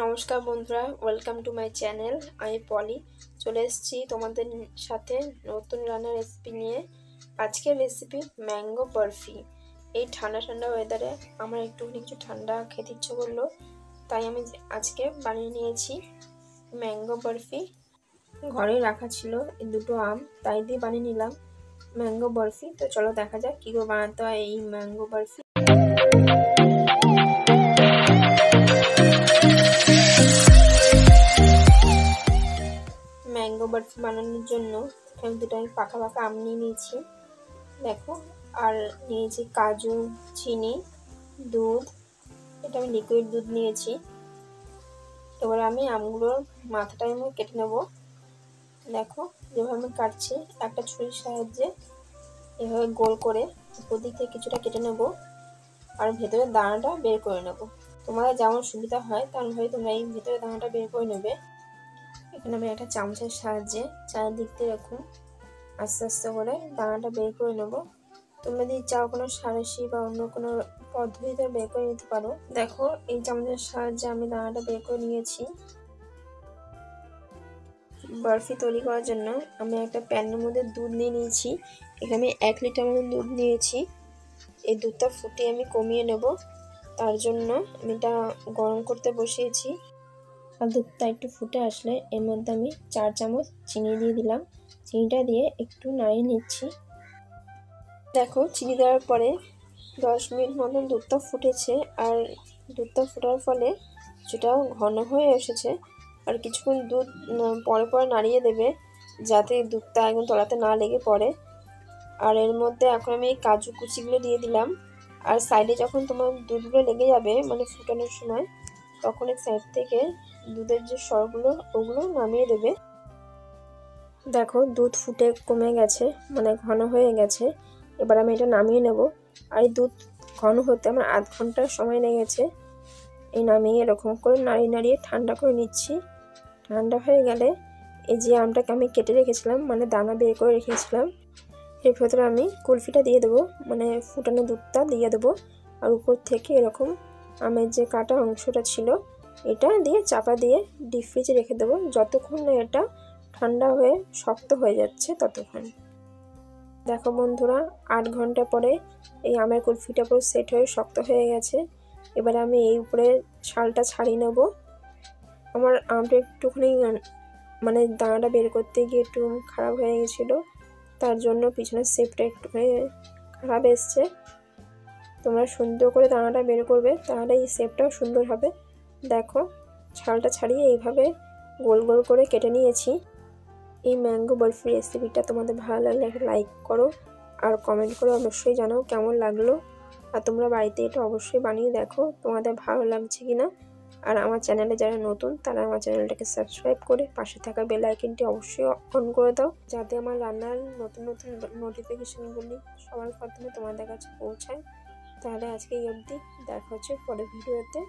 নমস্কার বন্ধুরা, welcome to my channel. আমি পলি চলে এসেছি তোমাদের সাথে নতুন রান্নার রেসিপি নিয়ে। আজকের রেসিপি ম্যাঙ্গো বরফি। এই ঠান্ডা ঠান্ডা ওয়েদারে আমার একটুখানি কিছু ঠান্ডা খেতে ইচ্ছে করলো, তাই আমি আজকে বানিয়ে নিয়েছি ম্যাঙ্গো বরফি। ঘরে রাখা ছিল এই দুটো আম, তাই দিয়ে বানিয়ে নিলাম ম্যাঙ্গো বরফি। তো চলো দেখা যাক কী করে বানাতে হয় এই ম্যাঙ্গো বরফি। ম্যাঙ্গো বরফি বানানোর জন্য এখানে দুটো আমি পাকা পাকা আম নিয়ে নিয়েছি, দেখো। আর নিয়েছি কাজু, চিনি, দুধ। এটা আমি লিকুইড দুধ নিয়েছি। এবার আমি আমগুলোর মাথাটা আমি কেটে নেব। দেখো যেভাবে আমি কাটছি, একটা ছুরির সাহায্যে এভাবে গোল করে উপর দিক থেকে কিছুটা কেটে নেব আর ভেতরের দানাটা বের করে নেব। তোমাদের যেমন সুবিধা হয় তেমনভাবে তোমরা এই ভেতরের দানাটা বের করে নেবে। এখানে আমি একটা চামচের সাহায্যে চারিদিক দিয়ে এরকম আস্তে আস্তে করে দানাটা বের করে নেব। তোমরা যদি চাও কোনো সাঁড়াশি বা অন্য কোনো পদ্ধতিতে বের করে নিতে পারো। দেখো এই চামচের সাহায্যে আমি দানাটা বের করে নিয়েছি। বরফি তৈরি করার জন্য আমি একটা প্যানের মধ্যে দুধ নিয়ে নিয়েছি। এখানে 1 লিটার মতো দুধ নিয়েছি। এই দুধটা ফুটিয়ে আমি কমিয়ে নেব, তার জন্য আমি এটা গরম করতে বসিয়েছি। আর দুধটা একটু ফুটে আসলে এর মধ্যে আমি 4 চামচ চিনি দিয়ে দিলাম। চিনিটা দিয়ে একটু নাড়িয়ে নিচ্ছি। দেখো চিনি দেওয়ার পরে 10 মিনিট মতন দুধটা ফুটেছে, আর দুধটা ফোটার ফলে সেটাও ঘন হয়ে এসেছে। আর কিছুক্ষণ দুধ পরে পরে নাড়িয়ে দেবে, যাতে দুধটা একদম তলাতে না লেগে পড়ে। আর এর মধ্যে এখন আমি কাজু কুচিগুলো দিয়ে দিলাম। আর সাইডে যখন তোমার দুধগুলো লেগে যাবে, মানে ফুটানোর সময়, তখন এই সাইড থেকে দুধের যে সরগুলো ওগুলো নামিয়ে দেবে। দেখো দুধ ফুটে কমে গেছে, মানে ঘন হয়ে গেছে। এবার আমি এটা নামিয়ে নেব। আর এই দুধ ঘন হতে আমার আধ ঘন্টার সময় লেগেছে। এই নামিয়ে এরকম করে নাড়িয়ে নাড়িয়ে ঠান্ডা করে নিচ্ছি। ঠান্ডা হয়ে গেলে এই যে আমটাকে আমি কেটে রেখেছিলাম, মানে দানা বের করে রেখেছিলাম, এর ভেতরে আমি কুলফিটা দিয়ে দেবো, মানে ফুটানো দুধটা দিয়ে দেবো। আর উপর থেকে এরকম আমের যে কাটা অংশটা ছিল এটা দিয়ে চাপা দিয়ে ডিপ ফ্রিজে রেখে দেবো, যতক্ষণ না এটা ঠান্ডা হয়ে শক্ত হয়ে যাচ্ছে ততক্ষণ। দেখো বন্ধুরা, 8 ঘন্টা পরে এই আমের কুলফিটা পুরো সেট হয়ে শক্ত হয়ে গেছে। এবার আমি এই উপরে ছালটা ছাড়িয়ে নেব। আমার আমটা একটুখানি মানে দানাটা বের করতে গিয়ে একটু খারাপ হয়ে গেছিলো, তার জন্য পিছনের শেপটা একটুখানি খারাপ এসছে। তোমরা সুন্দর করে দানাটা বের করবে, তাহলে এই শেপটাও সুন্দর হবে। দেখো ছালটা ছাড়িয়ে এইভাবে গোল গোল করে কেটে নিয়েছি। এই ম্যাঙ্গো বরফি রেসিপিটা তোমাদের ভালো লাগলে একটা লাইক করো আর কমেন্ট করে অবশ্যই জানাও কেমন লাগলো। আর তোমরা বাড়িতে এটা অবশ্যই বানিয়ে দেখো তোমাদের ভালো লাগছে কিনা। আর আমার চ্যানেলে যারা নতুন তারা আমার চ্যানেলটাকে সাবস্ক্রাইব করে পাশে থাকা বেল আইকনটি অবশ্যই অন করে দাও, যাতে আমার রান্নার নতুন নতুন নোটিফিকেশনগুলি সবার প্রথমে তোমাদের কাছে পৌঁছায়। তাহলে আজকে এই অবধি, দেখা হচ্ছে পরের ভিডিওতে।